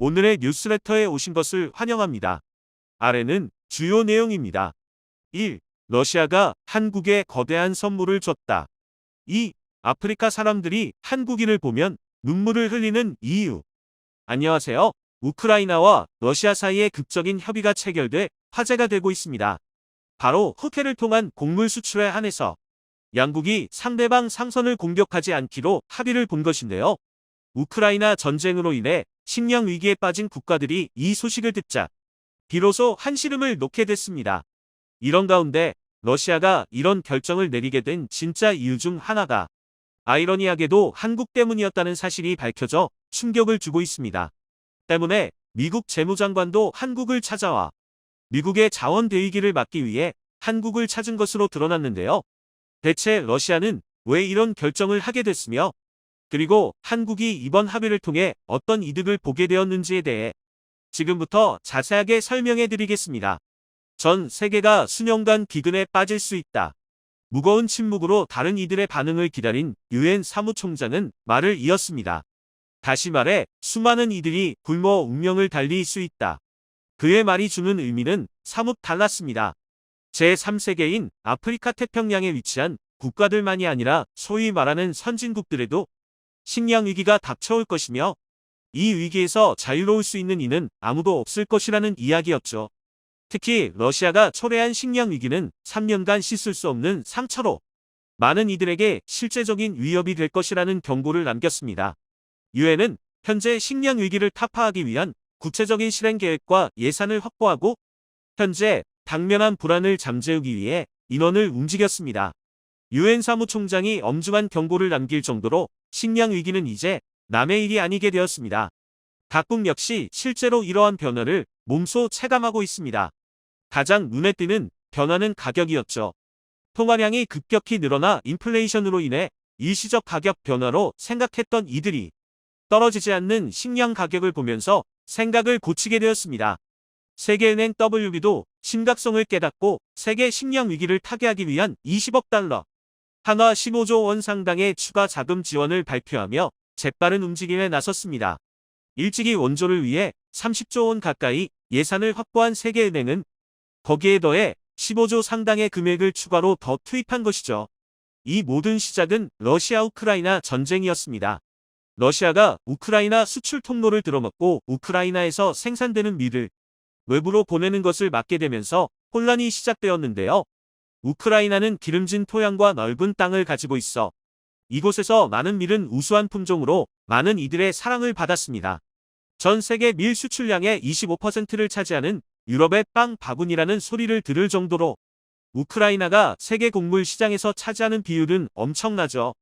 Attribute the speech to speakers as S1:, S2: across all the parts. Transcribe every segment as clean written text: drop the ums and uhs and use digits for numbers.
S1: 오늘의 뉴스레터에 오신 것을 환영합니다. 아래는 주요 내용입니다. 1. 러시아가 한국에 거대한 선물을 줬다. 2. 아프리카 사람들이 한국인을 보면 눈물을 흘리는 이유. 안녕하세요. 우크라이나와 러시아 사이에 극적인 협의가 체결돼 화제가 되고 있습니다. 바로 흑해를 통한 곡물 수출에 한해서 양국이 상대방 상선을 공격하지 않기로 합의를 본 것인데요. 우크라이나 전쟁으로 인해 식량 위기에 빠진 국가들이 이 소식을 듣자 비로소 한시름을 놓게 됐습니다. 이런 가운데 러시아가 이런 결정을 내리게 된 진짜 이유 중 하나가 아이러니하게도 한국 때문이었다는 사실이 밝혀져 충격을 주고 있습니다. 때문에 미국 재무장관도 한국을 찾아와 미국의 자원 대위기를 막기 위해 한국을 찾은 것으로 드러났는데요. 대체 러시아는 왜 이런 결정을 하게 됐으며 그리고 한국이 이번 합의를 통해 어떤 이득을 보게 되었는지에 대해 지금부터 자세하게 설명해 드리겠습니다. 전 세계가 수년간 기근에 빠질 수 있다. 무거운 침묵으로 다른 이들의 반응을 기다린 유엔 사무총장은 말을 이었습니다. 다시 말해 수많은 이들이 굶어 운명을 달릴 수 있다. 그의 말이 주는 의미는 사뭇 달랐습니다. 제3세계인 아프리카 태평양에 위치한 국가들만이 아니라 소위 말하는 선진국들에도 식량 위기가 닥쳐올 것이며 이 위기에서 자유로울 수 있는 이는 아무도 없을 것이라는 이야기였죠. 특히 러시아가 초래한 식량 위기는 3년간 씻을 수 없는 상처로 많은 이들에게 실제적인 위협이 될 것이라는 경고를 남겼습니다. 유엔은 현재 식량 위기를 타파하기 위한 구체적인 실행 계획과 예산을 확보하고 현재 당면한 불안을 잠재우기 위해 인원을 움직였습니다. 유엔 사무총장이 엄중한 경고를 남길 정도로 식량 위기는 이제 남의 일이 아니게 되었습니다. 각국 역시 실제로 이러한 변화를 몸소 체감하고 있습니다. 가장 눈에 띄는 변화는 가격이었죠. 통화량이 급격히 늘어나 인플레이션으로 인해 일시적 가격 변화로 생각했던 이들이 떨어지지 않는 식량 가격을 보면서 생각을 고치게 되었습니다. 세계은행 WB도 심각성을 깨닫고 세계 식량 위기를 타개하기 위한 20억 달러, 한화 15조 원 상당의 추가 자금 지원을 발표하며 재빠른 움직임에 나섰습니다. 일찍이 원조를 위해 30조 원 가까이 예산을 확보한 세계은행은 거기에 더해 15조 상당의 금액을 추가로 더 투입한 것이죠. 이 모든 시작은 러시아-우크라이나 전쟁이었습니다. 러시아가 우크라이나 수출 통로를 들어먹고 우크라이나에서 생산되는 밀을 외부로 보내는 것을 막게 되면서 혼란이 시작되었는데요. 우크라이나는 기름진 토양과 넓은 땅을 가지고 있어 이곳에서 많은 밀은 우수한 품종으로 많은 이들의 사랑을 받았습니다. 전 세계 밀 수출량의 25%를 차지하는 유럽의 빵 바구니라는 소리를 들을 정도로 우크라이나가 세계 곡물 시장에서 차지하는 비율은 엄청나죠.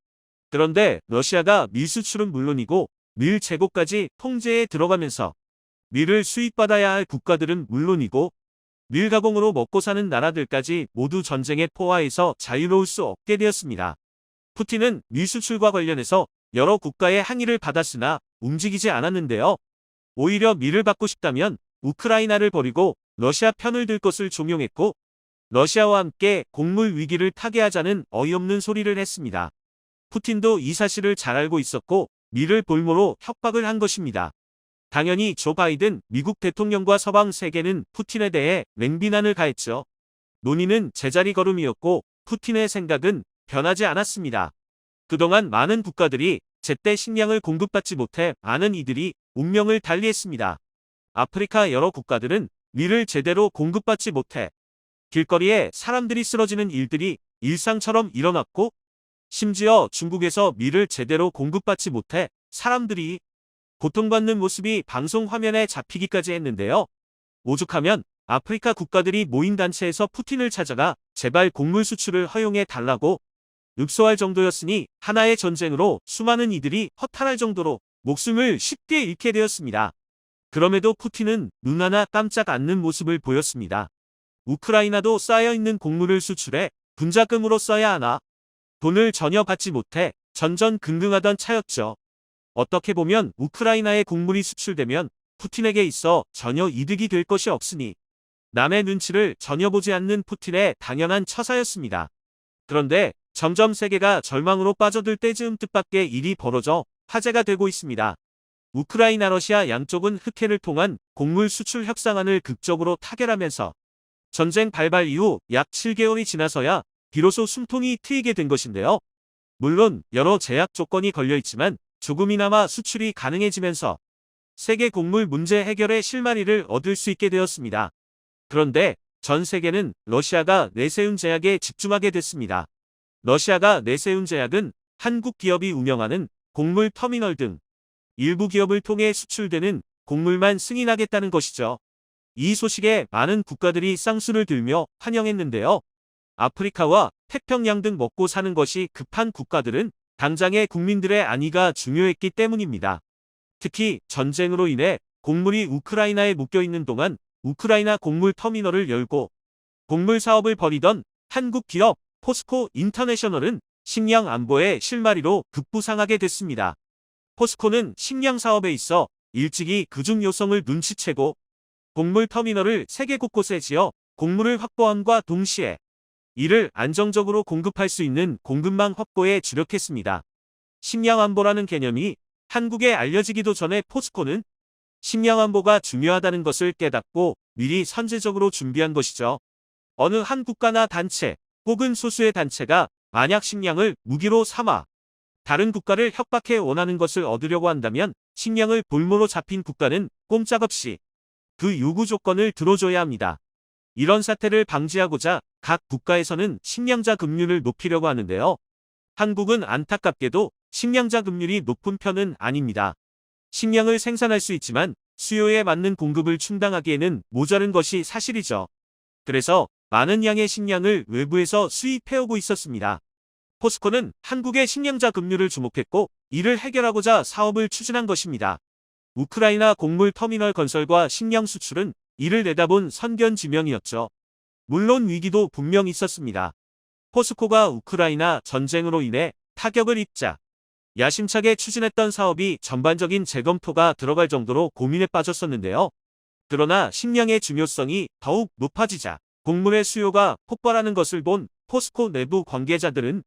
S1: 그런데 러시아가 밀 수출은 물론이고 밀 재고까지 통제에 들어가면서 밀을 수입받아야 할 국가들은 물론이고 밀 가공으로 먹고 사는 나라들까지 모두 전쟁의 포화에서 자유로울 수 없게 되었습니다. 푸틴은 밀 수출과 관련해서 여러 국가의 항의를 받았으나 움직이지 않았는데요. 오히려 밀을 받고 싶다면 우크라이나를 버리고 러시아 편을 들 것을 종용했고 러시아와 함께 곡물 위기를 타개하자는 어이없는 소리를 했습니다. 푸틴도 이 사실을 잘 알고 있었고 밀을 볼모로 협박을 한 것입니다. 당연히 조 바이든 미국 대통령과 서방 세계는 푸틴에 대해 맹비난을 가했죠. 논의는 제자리 걸음이었고 푸틴의 생각은 변하지 않았습니다. 그동안 많은 국가들이 제때 식량을 공급받지 못해 많은 이들이 운명을 달리했습니다. 아프리카 여러 국가들은 밀을 제대로 공급받지 못해 길거리에 사람들이 쓰러지는 일들이 일상처럼 일어났고 심지어 중국에서 밀을 제대로 공급받지 못해 사람들이 고통받는 모습이 방송 화면에 잡히기까지 했는데요. 오죽하면 아프리카 국가들이 모인 단체에서 푸틴을 찾아가 제발 곡물 수출을 허용해 달라고 읍소할 정도였으니 하나의 전쟁으로 수많은 이들이 허탈할 정도로 목숨을 쉽게 잃게 되었습니다. 그럼에도 푸틴은 눈 하나 깜짝 않는 모습을 보였습니다. 우크라이나도 쌓여있는 곡물을 수출해 분자금으로 써야 하나 돈을 전혀 받지 못해 전전긍긍하던 차였죠. 어떻게 보면 우크라이나의 곡물이 수출되면 푸틴에게 있어 전혀 이득이 될 것이 없으니 남의 눈치를 전혀 보지 않는 푸틴의 당연한 처사였습니다. 그런데 점점 세계가 절망으로 빠져들 때즈음 뜻밖의 일이 벌어져 화제가 되고 있습니다. 우크라이나 러시아 양쪽은 흑해를 통한 곡물 수출 협상안을 극적으로 타결하면서 전쟁 발발 이후 약 7개월이 지나서야 비로소 숨통이 트이게 된 것인데요. 물론 여러 제약 조건이 걸려 있지만 조금이나마 수출이 가능해지면서 세계 곡물 문제 해결의 실마리를 얻을 수 있게 되었습니다. 그런데 전 세계는 러시아가 내세운 제약에 집중하게 됐습니다. 러시아가 내세운 제약은 한국 기업이 운영하는 곡물 터미널 등 일부 기업을 통해 수출되는 곡물만 승인하겠다는 것이죠. 이 소식에 많은 국가들이 쌍수를 들며 환영했는데요. 아프리카와 태평양 등 먹고 사는 것이 급한 국가들은 당장의 국민들의 안위가 중요했기 때문입니다. 특히 전쟁으로 인해 곡물이 우크라이나에 묶여 있는 동안 우크라이나 곡물 터미널을 열고 곡물 사업을 벌이던 한국 기업 포스코 인터내셔널은 식량 안보의 실마리로 급부상하게 됐습니다. 포스코는 식량 사업에 있어 일찍이 그중 요성을 눈치채고 곡물 터미널을 세계 곳곳에 지어 곡물을 확보함과 동시에 이를 안정적으로 공급할 수 있는 공급망 확보에 주력했습니다. 식량 안보라는 개념이 한국에 알려지기도 전에 포스코는 식량 안보가 중요하다는 것을 깨닫고 미리 선제적으로 준비한 것이죠. 어느 한 국가나 단체 혹은 소수의 단체가 만약 식량을 무기로 삼아 다른 국가를 협박해 원하는 것을 얻으려고 한다면 식량을 볼모로 잡힌 국가는 꼼짝없이 그 요구 조건을 들어줘야 합니다. 이런 사태를 방지하고자 각 국가에서는 식량자 급료를 높이려고 하는데요. 한국은 안타깝게도 식량자 급료이 높은 편은 아닙니다. 식량을 생산할 수 있지만 수요에 맞는 공급을 충당하기에는 모자른 것이 사실이죠. 그래서 많은 양의 식량을 외부에서 수입해오고 있었습니다. 포스코는 한국의 식량자 급료를 주목했고 이를 해결하고자 사업을 추진한 것입니다. 우크라이나 곡물 터미널 건설과 식량 수출은 이를 내다본 선견지명이었죠. 물론 위기도 분명 있었습니다. 포스코가 우크라이나 전쟁으로 인해 타격을 입자 야심차게 추진했던 사업이 전반적인 재검토가 들어갈 정도로 고민에 빠졌었는데요. 그러나 식량의 중요성이 더욱 높아지자 곡물의 수요가 폭발하는 것을 본 포스코 내부 관계자들은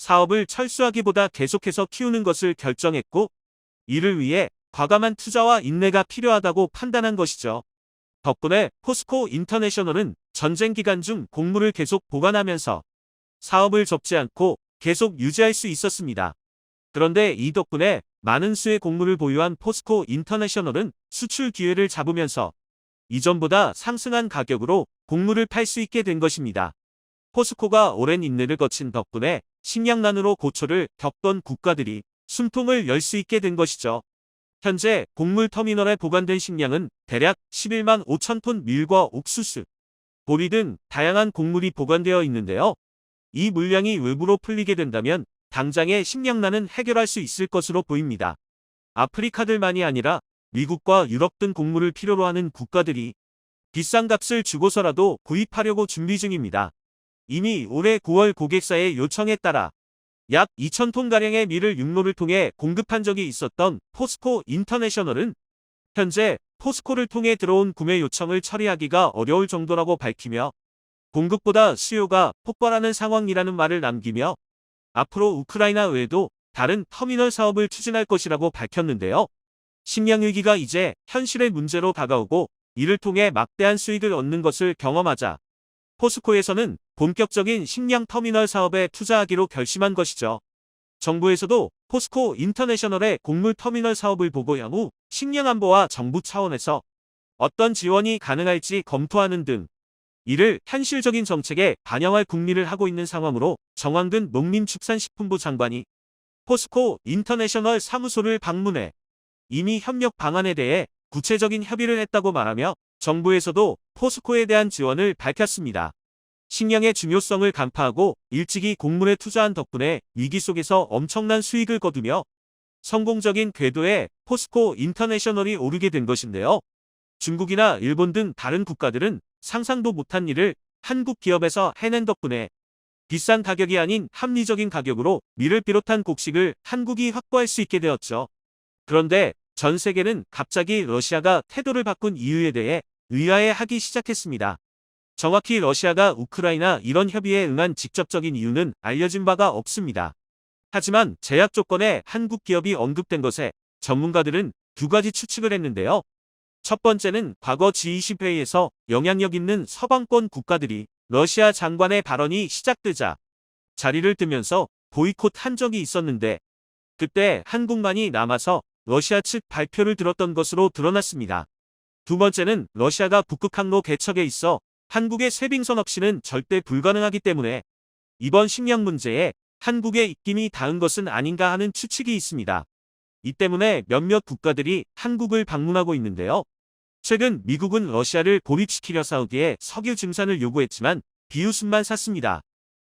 S1: 사업을 철수하기보다 계속해서 키우는 것을 결정했고 이를 위해 과감한 투자와 인내가 필요하다고 판단한 것이죠. 덕분에 포스코 인터내셔널은 전쟁 기간 중 곡물을 계속 보관하면서 사업을 접지 않고 계속 유지할 수 있었습니다. 그런데 이 덕분에 많은 수의 곡물을 보유한 포스코 인터내셔널은 수출 기회를 잡으면서 이전보다 상승한 가격으로 곡물을 팔 수 있게 된 것입니다. 포스코가 오랜 인내를 거친 덕분에 식량난으로 고초를 겪던 국가들이 숨통을 열 수 있게 된 것이죠. 현재 곡물 터미널에 보관된 식량은 대략 11만 5천 톤 밀과 옥수수, 보리 등 다양한 곡물이 보관되어 있는데요. 이 물량이 외부로 풀리게 된다면 당장의 식량난은 해결할 수 있을 것으로 보입니다. 아프리카들만이 아니라 미국과 유럽 등 곡물을 필요로 하는 국가들이 비싼 값을 주고서라도 구입하려고 준비 중입니다. 이미 올해 9월 고객사의 요청에 따라 약 2,000톤가량의 밀을 육로를 통해 공급한 적이 있었던 포스코 인터내셔널은 현재 포스코를 통해 들어온 구매 요청을 처리하기가 어려울 정도라고 밝히며 공급보다 수요가 폭발하는 상황이라는 말을 남기며 앞으로 우크라이나 외에도 다른 터미널 사업을 추진할 것이라고 밝혔는데요. 식량 위기가 이제 현실의 문제로 다가오고 이를 통해 막대한 수익을 얻는 것을 경험하자 포스코에서는 본격적인 식량 터미널 사업에 투자하기로 결심한 것이죠. 정부에서도 포스코 인터내셔널의 곡물 터미널 사업을 보고 향후 식량 안보와 정부 차원에서 어떤 지원이 가능할지 검토하는 등 이를 현실적인 정책에 반영할 궁리를 하고 있는 상황으로 정황근 농림축산식품부 장관이 포스코 인터내셔널 사무소를 방문해 이미 협력 방안에 대해 구체적인 협의를 했다고 말하며 정부에서도 포스코에 대한 지원을 밝혔습니다. 식량의 중요성을 간파하고 일찍이 곡물에 투자한 덕분에 위기 속에서 엄청난 수익을 거두며 성공적인 궤도에 포스코 인터내셔널이 오르게 된 것인데요. 중국이나 일본 등 다른 국가들은 상상도 못한 일을 한국 기업에서 해낸 덕분에 비싼 가격이 아닌 합리적인 가격으로 밀을 비롯한 곡식을 한국이 확보할 수 있게 되었죠. 그런데 전 세계는 갑자기 러시아가 태도를 바꾼 이유에 대해 의아해하기 시작했습니다. 정확히 러시아가 우크라이나 이런 협의에 응한 직접적인 이유는 알려진 바가 없습니다. 하지만 제약 조건에 한국 기업이 언급된 것에 전문가들은 두 가지 추측을 했는데요. 첫 번째는 과거 G20회의에서 영향력 있는 서방권 국가들이 러시아 장관의 발언이 시작되자 자리를 뜨면서 보이콧한 적이 있었는데 그때 한국만이 남아서 러시아 측 발표를 들었던 것으로 드러났습니다. 두 번째는 러시아가 북극 항로 개척에 있어 한국의 쇄빙선 없이는 절대 불가능하기 때문에 이번 식량 문제에 한국의 입김이 닿은 것은 아닌가 하는 추측이 있습니다. 이 때문에 몇몇 국가들이 한국을 방문하고 있는데요. 최근 미국은 러시아를 고립시키려 사우디에 석유 증산을 요구했지만 비웃음만 샀습니다.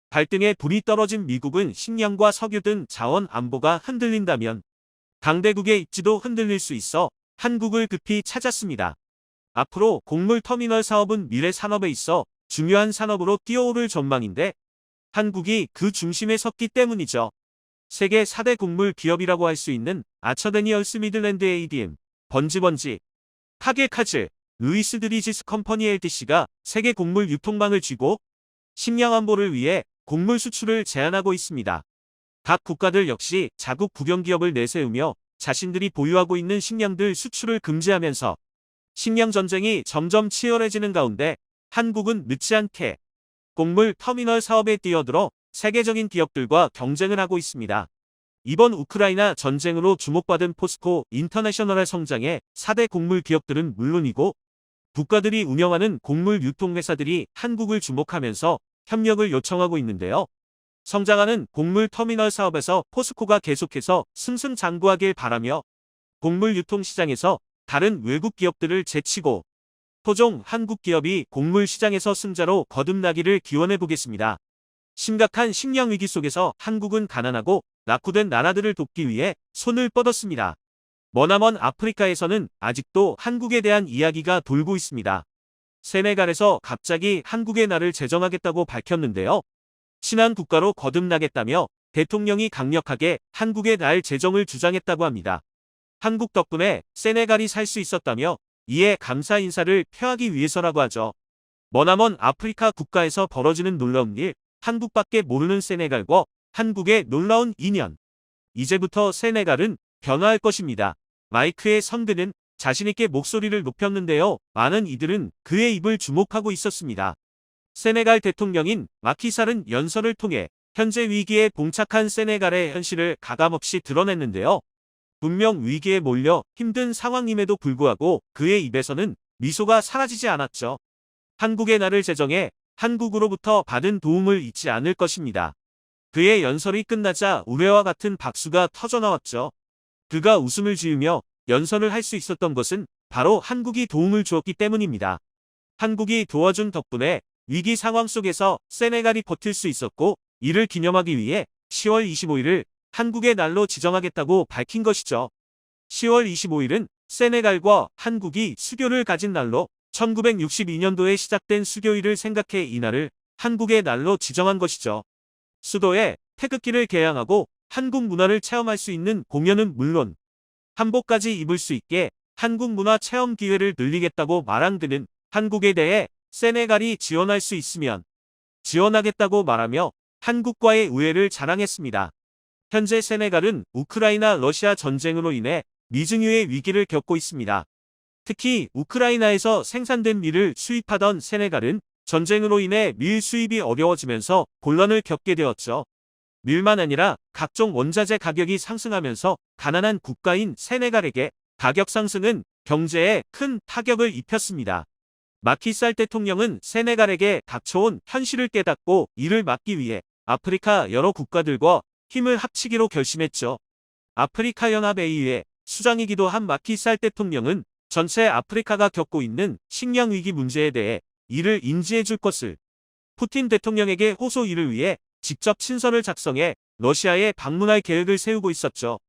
S1: 발등에 불이 떨어진 미국은 식량과 석유 등 자원 안보가 흔들린다면 강대국의 입지도 흔들릴 수 있어 한국을 급히 찾았습니다. 앞으로 곡물 터미널 사업은 미래 산업에 있어 중요한 산업으로 뛰어오를 전망인데 한국이 그 중심에 섰기 때문이죠. 세계 4대 곡물 기업이라고 할 수 있는 아처데니얼스 미들랜드 ADM, 번지번지, 카게카즈, 루이스 드리지스 컴퍼니 LTC가 세계 곡물 유통망을 쥐고 식량 안보를 위해 곡물 수출을 제한하고 있습니다. 각 국가들 역시 자국 국영기업을 내세우며 자신들이 보유하고 있는 식량들 수출을 금지하면서 식량 전쟁이 점점 치열해지는 가운데 한국은 늦지 않게 곡물 터미널 사업에 뛰어들어 세계적인 기업들과 경쟁을 하고 있습니다. 이번 우크라이나 전쟁으로 주목받은 포스코 인터내셔널의 성장에 4대 곡물 기업들은 물론이고 국가들이 운영하는 곡물 유통회사들이 한국을 주목하면서 협력을 요청하고 있는데요. 성장하는 곡물 터미널 사업에서 포스코가 계속해서 승승장구하길 바라며 곡물 유통 시장에서 다른 외국 기업들을 제치고 토종 한국 기업이 곡물 시장에서 승자로 거듭나기를 기원해 보겠습니다. 심각한 식량 위기 속에서 한국은 가난하고 낙후된 나라들을 돕기 위해 손을 뻗었습니다. 머나먼 아프리카에서는 아직도 한국에 대한 이야기가 돌고 있습니다. 세네갈에서 갑자기 한국의 날을 제정하겠다고 밝혔는데요. 친한 국가로 거듭나겠다며 대통령이 강력하게 한국의 날 제정을 주장했다고 합니다. 한국 덕분에 세네갈이 살 수 있었다며 이에 감사 인사를 표하기 위해서라고 하죠. 머나먼 아프리카 국가에서 벌어지는 놀라운 일, 한국밖에 모르는 세네갈과 한국의 놀라운 인연. 이제부터 세네갈은 변화할 것입니다. 마이크의 선그는 자신있게 목소리를 높였는데요. 많은 이들은 그의 입을 주목하고 있었습니다. 세네갈 대통령인 마키살은 연설을 통해 현재 위기에 봉착한 세네갈의 현실을 가감없이 드러냈는데요. 분명 위기에 몰려 힘든 상황임에도 불구하고 그의 입에서는 미소가 사라지지 않았죠. 한국의 날을 제정해 한국으로부터 받은 도움을 잊지 않을 것입니다. 그의 연설이 끝나자 우레와 같은 박수가 터져나왔죠. 그가 웃음을 지으며 연설을 할 수 있었던 것은 바로 한국이 도움을 주었기 때문입니다. 한국이 도와준 덕분에 위기 상황 속에서 세네갈이 버틸 수 있었고 이를 기념하기 위해 10월 25일을 한국의 날로 지정하겠다고 밝힌 것이죠. 10월 25일은 세네갈과 한국이 수교를 가진 날로 1962년도에 시작된 수교일을 생각해 이날을 한국의 날로 지정한 것이죠. 수도에 태극기를 개양하고 한국 문화를 체험할 수 있는 공연은 물론 한복까지 입을 수 있게 한국 문화 체험 기회를 늘리겠다고 말한 그는 한국에 대해 세네갈이 지원할 수 있으면 지원하겠다고 말하며 한국과의 우애를 자랑했습니다. 현재 세네갈은 우크라이나 러시아 전쟁으로 인해 미증유의 위기를 겪고 있습니다. 특히 우크라이나에서 생산된 밀을 수입하던 세네갈은 전쟁으로 인해 밀 수입이 어려워지면서 곤란을 겪게 되었죠. 밀만 아니라 각종 원자재 가격이 상승하면서 가난한 국가인 세네갈에게 가격 상승은 경제에 큰 타격을 입혔습니다. 마키살 대통령은 세네갈에게 닥쳐온 현실을 깨닫고 이를 막기 위해 아프리카 여러 국가들과 힘을 합치기로 결심했죠. 아프리카 연합 AU의 수장이기도 한 마키살 대통령은 전체 아프리카가 겪고 있는 식량 위기 문제에 대해 이를 인지해 줄 것을 푸틴 대통령에게 호소 이를 위해 직접 친서를 작성해 러시아에 방문할 계획을 세우고 있었죠.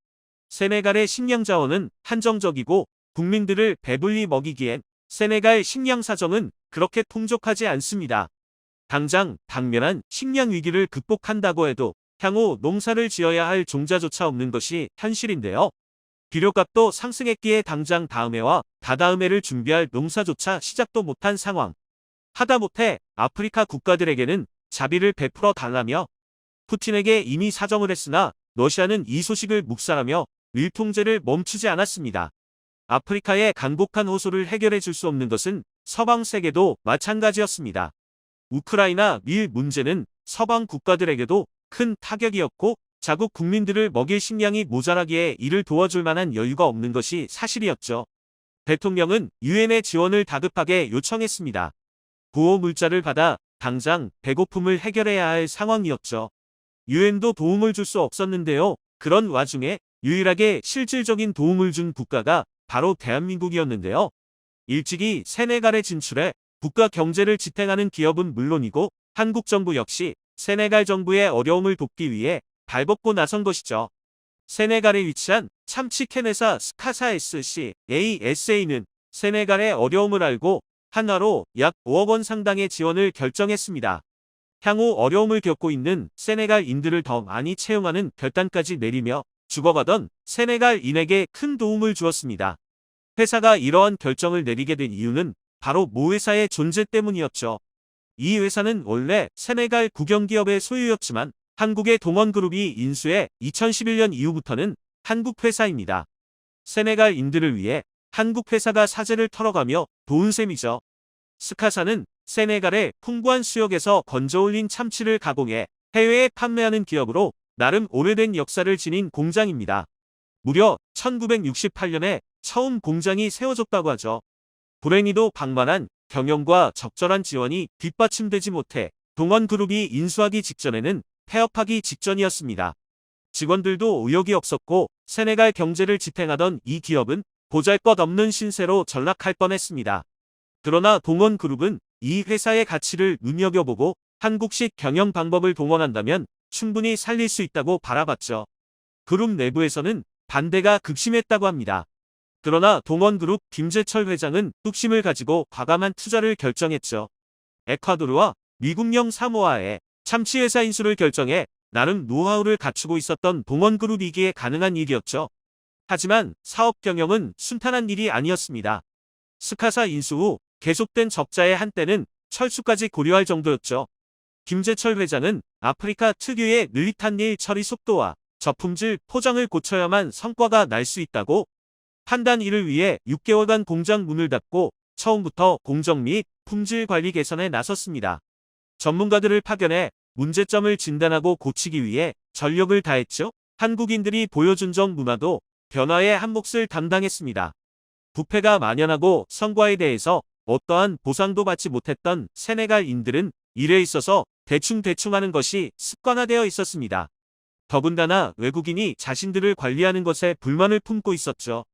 S1: 세네갈의 식량 자원은 한정적이고 국민들을 배불리 먹이기엔 세네갈 식량 사정은 그렇게 풍족하지 않습니다. 당장 당면한 식량 위기를 극복한다고 해도 향후 농사를 지어야 할 종자조차 없는 것이 현실인데요. 비료값도 상승했기에 당장 다음 해와 다다음 해를 준비할 농사조차 시작도 못한 상황. 하다못해 아프리카 국가들에게는 자비를 베풀어 달라며 푸틴에게 이미 사정을 했으나 러시아는 이 소식을 묵살하며 밀 통제를 멈추지 않았습니다. 아프리카의 강복한 호소를 해결해 줄 수 없는 것은 서방 세계도 마찬가지였습니다. 우크라이나 밀 문제는 서방 국가들에게도 큰 타격이었고 자국 국민들을 먹일 식량이 모자라기에 이를 도와줄 만한 여유가 없는 것이 사실이었죠. 대통령은 유엔의 지원을 다급하게 요청했습니다. 보호 물자를 받아 당장 배고픔을 해결해야 할 상황이었죠. 유엔도 도움을 줄 수 없었는데요. 그런 와중에 유일하게 실질적인 도움을 준 국가가 바로 대한민국이었는데요. 일찍이 세네갈에 진출해 국가 경제를 지탱하는 기업은 물론이고 한국 정부 역시 세네갈 정부의 어려움을 돕기 위해 발벗고 나선 것이죠. 세네갈에 위치한 참치 캔 회사 스카사 SCASA는 세네갈의 어려움을 알고 한화로 약 5억 원 상당의 지원을 결정했습니다. 향후 어려움을 겪고 있는 세네갈인들을 더 많이 채용하는 결단까지 내리며 죽어가던 세네갈인에게 큰 도움을 주었습니다. 회사가 이러한 결정을 내리게 된 이유는 바로 모 회사의 존재 때문이었죠. 이 회사는 원래 세네갈 국영기업의 소유였지만 한국의 동원그룹이 인수해 2011년 이후부터는 한국 회사입니다. 세네갈인들을 위해 한국 회사가 사재를 털어가며 도운 셈이죠. 스카사는 세네갈의 풍부한 수역에서 건져올린 참치를 가공해 해외에 판매하는 기업으로 나름 오래된 역사를 지닌 공장입니다. 무려 1968년에 처음 공장이 세워졌다고 하죠. 불행히도 방만한 경영과 적절한 지원이 뒷받침되지 못해 동원그룹이 인수하기 직전에는 폐업하기 직전이었습니다. 직원들도 의욕이 없었고 세네갈 경제를 지탱하던 이 기업은 보잘것없는 신세로 전락할 뻔했습니다. 그러나 동원그룹은 이 회사의 가치를 눈여겨보고 한국식 경영 방법을 동원한다면 충분히 살릴 수 있다고 바라봤죠. 그룹 내부에서는 반대가 극심했다고 합니다. 그러나 동원그룹 김재철 회장은 뚝심을 가지고 과감한 투자를 결정했죠. 에콰도르와 미국령 사모아에 참치 회사 인수를 결정해 나름 노하우를 갖추고 있었던 동원그룹이기에 가능한 일이었죠. 하지만 사업 경영은 순탄한 일이 아니었습니다. 스카사 인수 후 계속된 적자의 한때는 철수까지 고려할 정도였죠. 김재철 회장은 아프리카 특유의 느릿한 일 처리 속도와 저품질 포장을 고쳐야만 성과가 날 수 있다고 판단 이를 위해 6개월간 공장 문을 닫고 처음부터 공정 및 품질 관리 개선에 나섰습니다. 전문가들을 파견해 문제점을 진단하고 고치기 위해 전력을 다했죠. 한국인들이 보여준 정 문화도 변화의 한 몫을 담당했습니다. 부패가 만연하고 성과에 대해서 어떠한 보상도 받지 못했던 세네갈인들은 일에 있어서 대충 하는 것이 습관화되어 있었습니다. 더군다나 외국인이 자신들을 관리하는 것에 불만을 품고 있었죠.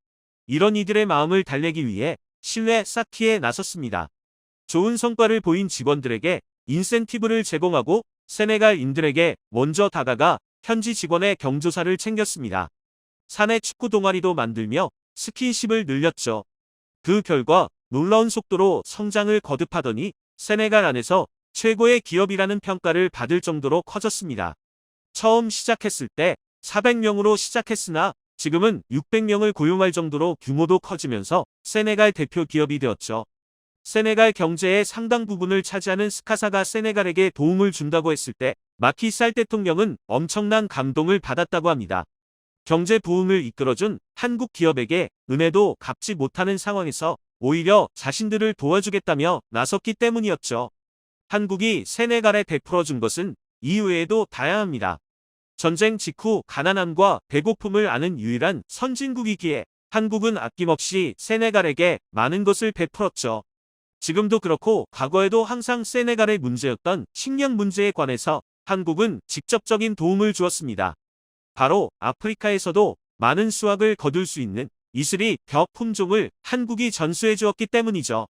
S1: 이런 이들의 마음을 달래기 위해 신뢰 쌓기에 나섰습니다. 좋은 성과를 보인 직원들에게 인센티브를 제공하고 세네갈인들에게 먼저 다가가 현지 직원의 경조사를 챙겼습니다. 사내 축구 동아리도 만들며 스킨십을 늘렸죠. 그 결과 놀라운 속도로 성장을 거듭하더니 세네갈 안에서 최고의 기업이라는 평가를 받을 정도로 커졌습니다. 처음 시작했을 때 400명으로 시작했으나 지금은 600명을 고용할 정도로 규모도 커지면서 세네갈 대표 기업이 되었죠. 세네갈 경제의 상당 부분을 차지하는 스카사가 세네갈에게 도움을 준다고 했을 때 마키살 대통령은 엄청난 감동을 받았다고 합니다. 경제 부흥을 이끌어준 한국 기업에게 은혜도 갚지 못하는 상황에서 오히려 자신들을 도와주겠다며 나섰기 때문이었죠. 한국이 세네갈에 베풀어준 것은 이외에도 다양합니다. 전쟁 직후 가난함과 배고픔을 아는 유일한 선진국이기에 한국은 아낌없이 세네갈에게 많은 것을 베풀었죠. 지금도 그렇고 과거에도 항상 세네갈의 문제였던 식량 문제에 관해서 한국은 직접적인 도움을 주었습니다. 바로 아프리카에서도 많은 수확을 거둘 수 있는 이슬이 벼 품종을 한국이 전수해 주었기 때문이죠.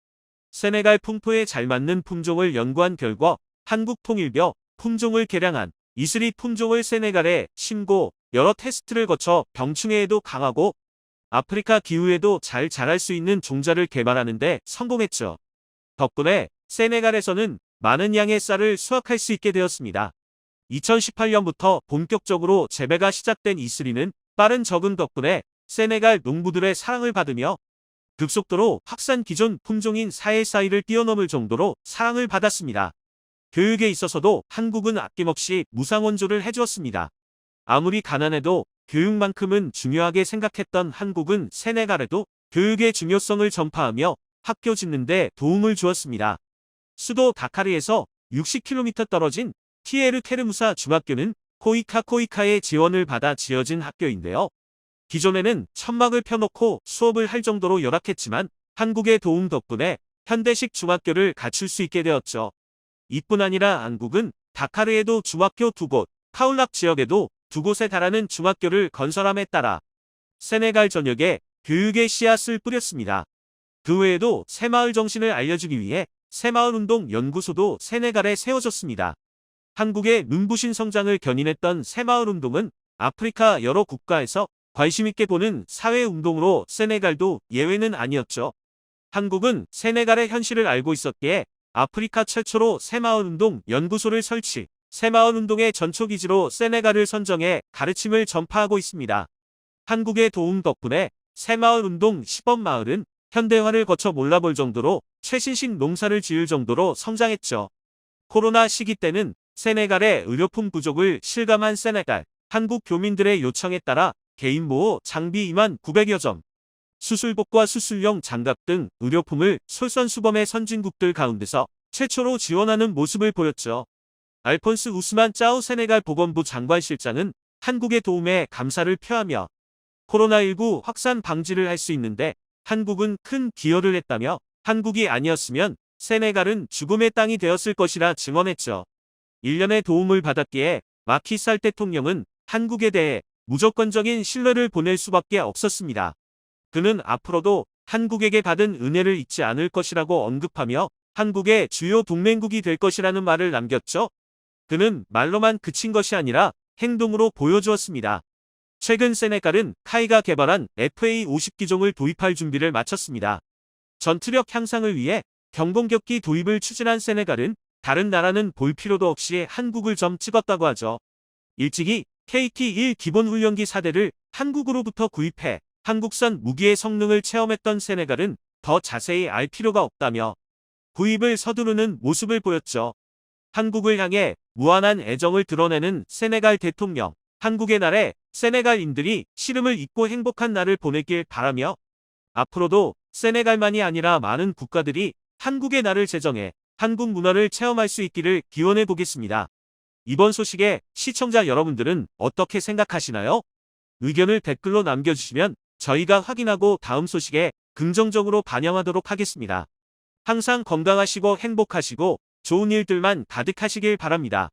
S1: 세네갈 풍토에 잘 맞는 품종을 연구한 결과 한국 통일벼 품종을 개량한 이슬이 품종을 세네갈에 심고 여러 테스트를 거쳐 병충해에도 강하고 아프리카 기후에도 잘 자랄 수 있는 종자를 개발하는 데 성공했죠. 덕분에 세네갈에서는 많은 양의 쌀을 수확할 수 있게 되었습니다. 2018년부터 본격적으로 재배가 시작된 이슬이는 빠른 적응 덕분에 세네갈 농부들의 사랑을 받으며 급속도로 확산 기존 품종인 사헬사이를 뛰어넘을 정도로 사랑을 받았습니다. 교육에 있어서도 한국은 아낌없이 무상원조를 해주었습니다. 아무리 가난해도 교육만큼은 중요하게 생각했던 한국은 세네갈에도 교육의 중요성을 전파하며 학교 짓는 데 도움을 주었습니다. 수도 다카르에서 60km 떨어진 티에르 테르무사 중학교는 코이카의 지원을 받아 지어진 학교인데요. 기존에는 천막을 펴놓고 수업을 할 정도로 열악했지만 한국의 도움 덕분에 현대식 중학교를 갖출 수 있게 되었죠. 이뿐 아니라 한국은 다카르에도 중학교 2곳, 카울락 지역에도 2곳에 달하는 중학교를 건설함에 따라 세네갈 전역에 교육의 씨앗을 뿌렸습니다. 그 외에도 새마을 정신을 알려주기 위해 새마을운동 연구소도 세네갈에 세워졌습니다. 한국의 눈부신 성장을 견인했던 새마을운동은 아프리카 여러 국가에서 관심있게 보는 사회운동으로 세네갈도 예외는 아니었죠. 한국은 세네갈의 현실을 알고 있었기에 아프리카 최초로 새마을운동 연구소를 설치, 새마을운동의 전초기지로 세네갈을 선정해 가르침을 전파하고 있습니다. 한국의 도움 덕분에 새마을운동 시범마을은 현대화를 거쳐 몰라볼 정도로 최신식 농사를 지을 정도로 성장했죠. 코로나 시기 때는 세네갈의 의료품 부족을 실감한 세네갈, 한국 교민들의 요청에 따라 개인보호 장비 2만 900여 점, 수술복과 수술용 장갑 등 의료품을 솔선수범의 선진국들 가운데서 최초로 지원하는 모습을 보였죠. 알폰스 우스만 짜우 세네갈 보건부 장관실장은 한국의 도움에 감사를 표하며 코로나19 확산 방지를 할 수 있는데 한국은 큰 기여를 했다며 한국이 아니었으면 세네갈은 죽음의 땅이 되었을 것이라 증언했죠. 일련의 도움을 받았기에 마키살 대통령은 한국에 대해 무조건적인 신뢰를 보낼 수밖에 없었습니다. 그는 앞으로도 한국에게 받은 은혜를 잊지 않을 것이라고 언급하며 한국의 주요 동맹국이 될 것이라는 말을 남겼죠. 그는 말로만 그친 것이 아니라 행동으로 보여주었습니다. 최근 세네갈은 카이가 개발한 FA-50기종을 도입할 준비를 마쳤습니다. 전투력 향상을 위해 경공격기 도입을 추진한 세네갈은 다른 나라는 볼 필요도 없이 한국을 점 찍었다고 하죠. 일찍이 KT-1 기본훈련기 4대를 한국으로부터 구입해 한국산 무기의 성능을 체험했던 세네갈은 더 자세히 알 필요가 없다며 구입을 서두르는 모습을 보였죠. 한국을 향해 무한한 애정을 드러내는 세네갈 대통령, 한국의 날에 세네갈인들이 시름을 잊고 행복한 날을 보내길 바라며 앞으로도 세네갈만이 아니라 많은 국가들이 한국의 날을 제정해 한국 문화를 체험할 수 있기를 기원해 보겠습니다. 이번 소식에 시청자 여러분들은 어떻게 생각하시나요? 의견을 댓글로 남겨주시면 저희가 확인하고 다음 소식에 긍정적으로 반영하도록 하겠습니다. 항상 건강하시고 행복하시고 좋은 일들만 가득하시길 바랍니다.